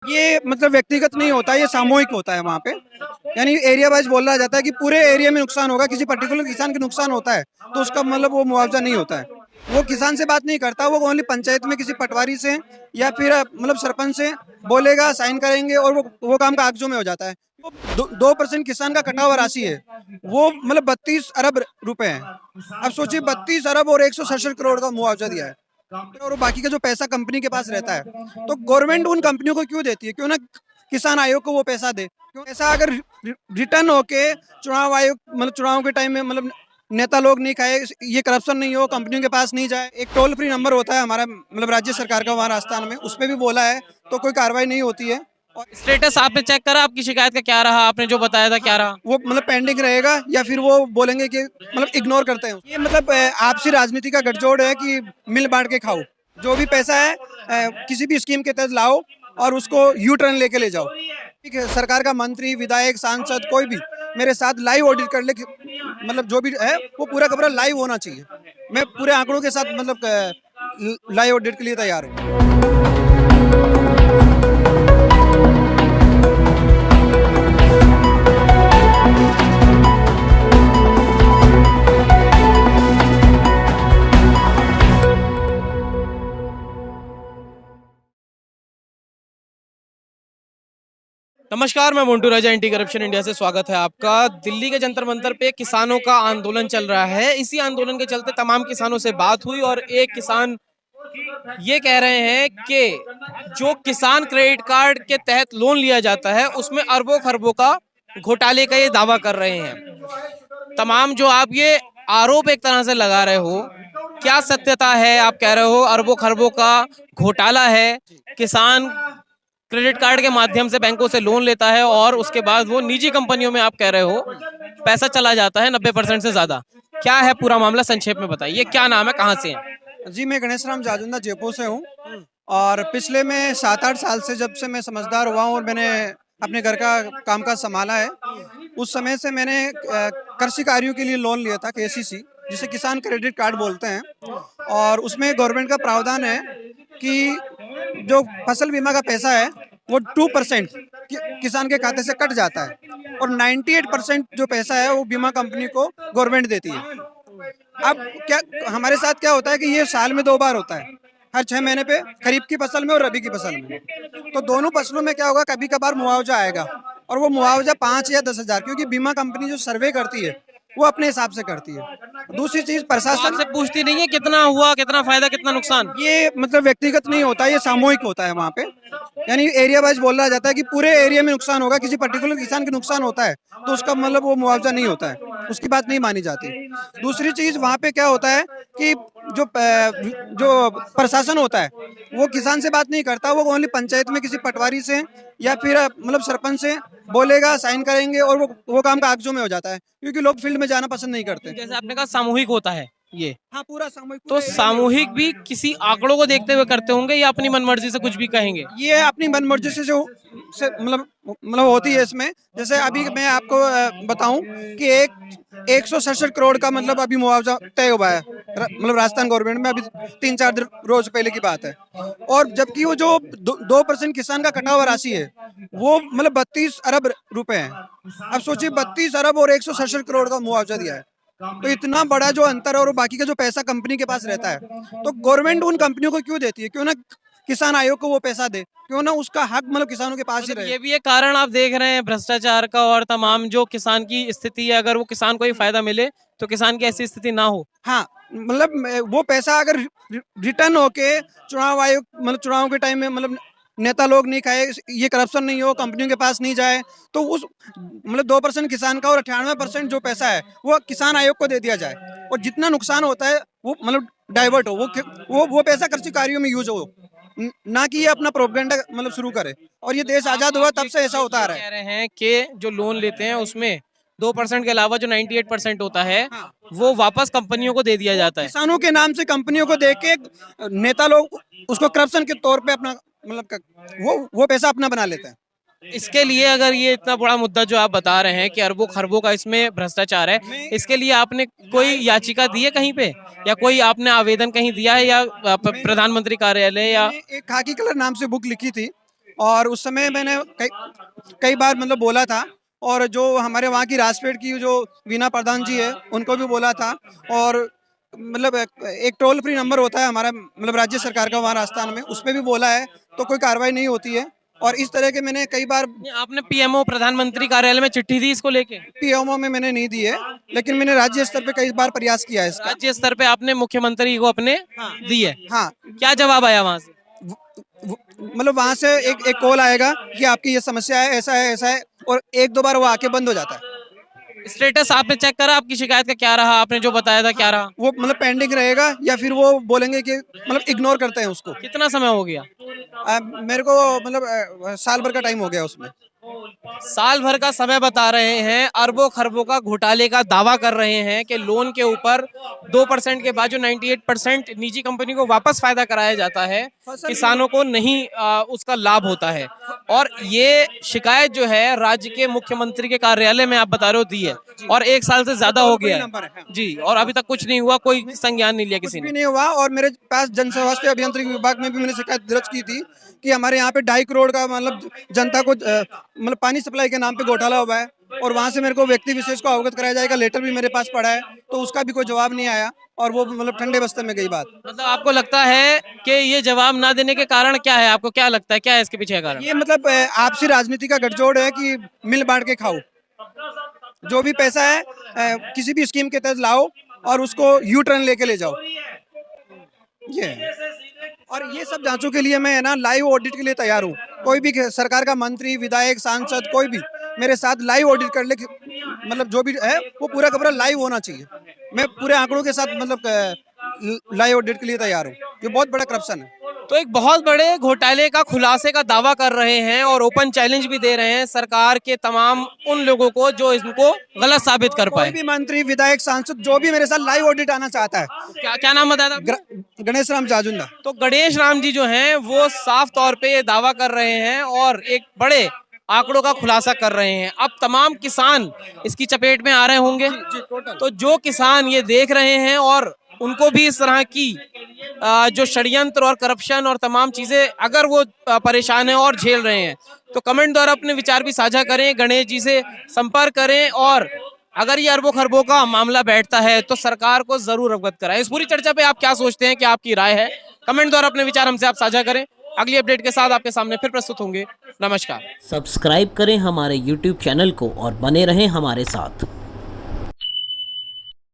ये मतलब व्यक्तिगत नहीं होता, ये सामूहिक होता है वहाँ पे। यानी एरिया वाइज बोला जाता है कि पूरे एरिया में नुकसान होगा, किसी पर्टिकुलर किसान के नुकसान होता है तो उसका मतलब वो मुआवजा नहीं होता है। वो किसान से बात नहीं करता, वो ओनली पंचायत में किसी पटवारी से या फिर मतलब सरपंच से बोलेगा, साइन करेंगे और वो काम कागजों में हो जाता है। वो 2% किसान का कटा हुआ राशि है, वो मतलब 32 अरब रुपए है। अब सोचिए 32 अरब और 167 करोड़ का मुआवजा दिया है, और बाकी का जो पैसा कंपनी के पास रहता है, तो गवर्नमेंट उन कंपनियों को क्यों देती है? क्यों ना किसान आयोग को वो पैसा दे। क्यों ऐसा अगर रिटर्न होके चुनाव आयोग मतलब चुनाव के टाइम में मतलब नेता लोग नहीं खाए, ये करप्शन नहीं हो, कंपनियों के पास नहीं जाए। एक टोल फ्री नंबर होता है हमारा मतलब राज्य सरकार का वहाँ राजस्थान में, उसमें भी बोला है तो कोई कार्रवाई नहीं होती है। और स्टेटस आपने चेक करा, आपकी शिकायत का क्या रहा? आपने जो बताया था क्या रहा? वो मतलब पेंडिंग रहेगा या फिर वो बोलेंगे कि मतलब इग्नोर करते हैं। ये मतलब आपसी राजनीति का गठजोड़ है कि मिल बांट के खाओ। जो भी पैसा है किसी भी स्कीम के तहत लाओ और उसको यू टर्न लेके ले जाओ। ठीक है, सरकार का मंत्री, विधायक, सांसद कोई भी मेरे साथ लाइव ऑडिट कर ले मतलब जो भी है वो पूरा का पूरा लाइव होना चाहिए। मैं पूरे आंकड़ों के साथ मतलब लाइव ऑडिट के लिए तैयार हूँ। नमस्कार, मैं मोन्टू राजा, एंटी करप्शन इंडिया से स्वागत है आपका। दिल्ली के जंतर मंतर पे किसानों का आंदोलन चल रहा है। इसी आंदोलन के चलते तमाम किसानों से बात हुई और एक किसान ये कह रहे हैं कि जो किसान क्रेडिट कार्ड के तहत लोन लिया जाता है उसमें अरबों खरबों का घोटाले का ये दावा कर रहे हैं। तमाम जो आप ये आरोप एक तरह से लगा रहे हो, क्या सत्यता है? आप कह रहे हो अरबों खरबों का घोटाला है, किसान क्रेडिट कार्ड के माध्यम से बैंकों से लोन लेता है और उसके बाद वो निजी कंपनियों में, आप कह रहे हो, पैसा चला जाता है 90% से ज्यादा। क्या है पूरा मामला? संक्षेप में बताइए, क्या नाम है, कहाँ से हैं? जी, मैं गणेश राम जाजुंदा जयपुर से हूँ। और पिछले में 7-8 साल से जब से मैं समझदार हुआ हूँ और मैंने अपने घर का कामकाज संभाला है, उस समय से मैंने कृषि कार्यों के लिए लोन लिया था केसीसी, जिसे किसान क्रेडिट कार्ड बोलते हैं। और उसमें गवर्नमेंट का प्रावधान है कि जो फसल बीमा का पैसा है वो 2% किसान के खाते से कट जाता है और 98% जो पैसा है वो बीमा कंपनी को गवर्नमेंट देती है। अब क्या हमारे साथ क्या होता है कि ये साल में 2 बार होता है, हर 6 महीने पे, खरीफ की फसल में और रबी की फसल में। तो दोनों फसलों में क्या होगा, कभी कभार मुआवजा आएगा और वो मुआवजा 5 या 10 हजार, क्योंकि बीमा कंपनी जो सर्वे करती है वो अपने हिसाब से करती है। दूसरी चीज, तो प्रशासन आपसे पूछती नहीं है कितना हुआ, कितना फायदा, कितना नुकसान? ये मतलब व्यक्तिगत नहीं होता, ये सामूहिक होता है वहाँ पे। यानी एरिया वाइज बोला जाता है कि पूरे एरिया में नुकसान होगा, किसी पर्टिकुलर किसान के नुकसान होता है तो उसका मतलब वो मुआवजा नहीं होता है, उसकी बात नहीं मानी जाती। दूसरी चीज, वहाँ पे क्या होता है कि जो प्रशासन होता है वो किसान से बात नहीं करता, वो ओनली पंचायत में किसी पटवारी से या फिर मतलब सरपंच से बोलेगा, साइन करेंगे और वो काम कागजों में हो जाता है, क्योंकि लोग फील्ड में जाना पसंद नहीं करते। जैसे आपने कहा सामूहिक होता है ये, हाँ, पूरा सामूहिक, तो पूरे एरिया में होता सामूहिक है। भी किसी आंकड़ों को देखते हुए करते होंगे या अपनी मनमर्जी से कुछ भी कहेंगे? ये अपनी मनमर्जी से जो से मतलब होती है इसमें। जैसे अभी मैं आपको बताऊं कि 167 करोड़ का मतलब अभी मुआवजा तय हुआ है मतलब राजस्थान गवर्नमेंट में, अभी 3-4 रोज पहले की बात है। और जबकि वो जो 2% किसान का कटा हुआ राशि है वो मतलब 32 अरब रुपए है। अब सोचिए 32 अरब और 167 करोड़ का मुआवजा दिया है, तो इतना बड़ा जो अंतर है और बाकी का जो पैसा कंपनी के पास रहता है, तो गवर्नमेंट उन कंपनियों को क्यों देती है? क्यों ना किसान आयोग को वो पैसा दे, क्यों ना उसका हक मतलब किसानों के पास ही मतलब रहे। ये भी एक कारण आप देख रहे हैं भ्रष्टाचार का और तमाम जो किसान की स्थिति है, अगर वो किसान को ही फायदा मिले तो किसान की ऐसी स्थिति ना हो। हाँ, मतलब वो पैसा अगर रिटर्न होके चुनाव आयोग मतलब चुनाव के टाइम में मतलब नेता लोग नहीं खाए, ये करप्शन नहीं हो, कंपनियों के पास नहीं जाए, तो उस मतलब 2% किसान का और 98% जो पैसा है वो किसान आयोग को दे दिया जाए, और जितना नुकसान होता है वो मतलब डाइवर्ट हो, वो पैसा कृषि कार्यों में यूज हो, ना कि ये अपना प्रोपेगेंडा मतलब शुरू करे। और ये देश आजाद हुआ आप तब से ऐसा होता आ ये रहा कह है। रहे हैं कि जो लोन लेते हैं उसमें 2% के अलावा जो 98% होता है हाँ, वो वापस कंपनियों को दे दिया वो जाता है। किसानों के नाम से कंपनियों को दे के नेता लोग उसको करप्शन के तौर पे अपना मतलब वो पैसा अपना बना लेते हैं। इसके लिए अगर ये इतना बड़ा मुद्दा जो आप बता रहे हैं कि अरबों खरबों का इसमें भ्रष्टाचार है, मैं इसके लिए आपने कोई याचिका दी है कहीं पे, या कोई आपने आवेदन कहीं दिया है, या प्रधानमंत्री कार्यालय या? मैंने एक खाकी कलर नाम से बुक लिखी थी और उस समय मैंने कई बार मतलब बोला था, और जो हमारे वहाँ की राजपेट की जो वीना प्रधान जी है उनको भी बोला था। और मतलब एक टोल फ्री नंबर होता है हमारा, मतलब राज्य सरकार का वहाँ राजस्थान में, उस पर भी बोला है तो कोई कार्रवाई नहीं होती है। और इस तरह के मैंने कई बार आपने पीएमओ प्रधानमंत्री कार्यालय में चिट्ठी दी इसको लेके? पीएमओ में मैंने नहीं दी है, लेकिन मैंने राज्य स्तर पे कई बार प्रयास किया है इसका। राज्य स्तर पे आपने मुख्यमंत्री को अपने दी है? हाँ, क्या जवाब आया वहां से? मतलब वहाँ से एक कॉल आएगा कि आपकी ये समस्या है, ऐसा है, और एक दो बार वो आके बंद हो जाता है। स्टेटस आपने चेक करा आपकी शिकायत का क्या रहा? आपने जो बताया था क्या रहा? वो मतलब पेंडिंग रहेगा, या फिर वो बोलेंगे कि मतलब इग्नोर करते हैं उसको। कितना समय हो गया? मेरे को मतलब साल भर का टाइम हो गया उसमें। साल भर का समय बता रहे हैं, अरबों खरबों का घोटाले का दावा कर रहे हैं कि लोन के ऊपर 2% के बाद जो 98% निजी कंपनी को वापस फायदा कराया जाता है, किसानों को नहीं उसका लाभ होता है। और ये शिकायत जो है राज्य के मुख्यमंत्री के कार्यालय में आप बता रहे हो दी है, और 1 साल से ज्यादा हो गया नंबर है है। जी, और अभी तक कुछ नहीं हुआ, कोई संज्ञान नहीं लिया कुछ किसी भी ने। नहीं हुआ। और मेरे पास जन स्वास्थ्य अभियंत्रिकी विभाग में भी मैंने शिकायत दर्ज की थी कि हमारे यहाँ पे 2.5 करोड़ का मतलब जनता को मतलब पानी सप्लाई के नाम पे घोटाला हुआ है, और वहाँ से मेरे को व्यक्ति विशेष को अवगत कराया जाएगा, लेटर भी मेरे पास पड़ा है, तो उसका भी कोई जवाब नहीं आया, और वो मतलब ठंडे बस्ते में गई बात। मतलब आपको लगता है कि ये जवाब ना देने के कारण क्या है? आपको क्या लगता है, क्या है इसके पीछे का कारण? ये मतलब आपसी राजनीति का गठजोड़ है कि मिल बांट के खाओ। जो भी पैसा है किसी भी स्कीम के तहत लाओ और उसको यू टर्न लेके ले जाओ, ये है। और ये सब जांचों के लिए मैं है ना लाइव ऑडिट के लिए तैयार हूँ। कोई भी सरकार का मंत्री, विधायक, सांसद कोई भी मेरे साथ लाइव ऑडिट कर ले, मतलब जो भी है वो पूरा का पूरा लाइव होना चाहिए। मैं पूरे आंकड़ों के साथ मतलब लाइव ऑडिट के लिए तैयार हूँ। ये बहुत बड़ा करप्शन है। तो एक बहुत बड़े घोटाले का खुलासे का दावा कर रहे हैं और ओपन चैलेंज भी दे रहे हैं सरकार के तमाम उन लोगों को जो इनको गलत साबित कर कोई पाए। भी मंत्री, विधायक, सांसद जो भी मेरे साथ लाइव ऑडिट आना चाहता है। क्या क्या नाम बताया था आपने? गणेश राम जाजुंदा। तो गणेश राम जी जो हैं वो साफ तौर पे ये दावा कर रहे हैं और एक बड़े आंकड़ों का खुलासा कर रहे हैं। अब तमाम किसान इसकी चपेट में आ रहे होंगे। तो जो किसान ये देख रहे हैं और उनको भी इस तरह की जो षड्यंत्र और करप्शन और तमाम चीजें अगर वो परेशान हैं और झेल रहे हैं, तो कमेंट द्वारा अपने विचार भी साझा करें, गणेश जी से संपर्क करें, और अगर ये अरबों खरबों का मामला बैठता है तो सरकार को जरूर अवगत कराएं। इस पूरी चर्चा पे आप क्या सोचते हैं, क्या आपकी राय है? कमेंट द्वारा अपने विचार हमसे आप साझा करें। अगली अपडेट के साथ आपके सामने फिर प्रस्तुत होंगे। नमस्कार। सब्सक्राइब करें हमारे YouTube चैनल को और बने रहें हमारे साथ।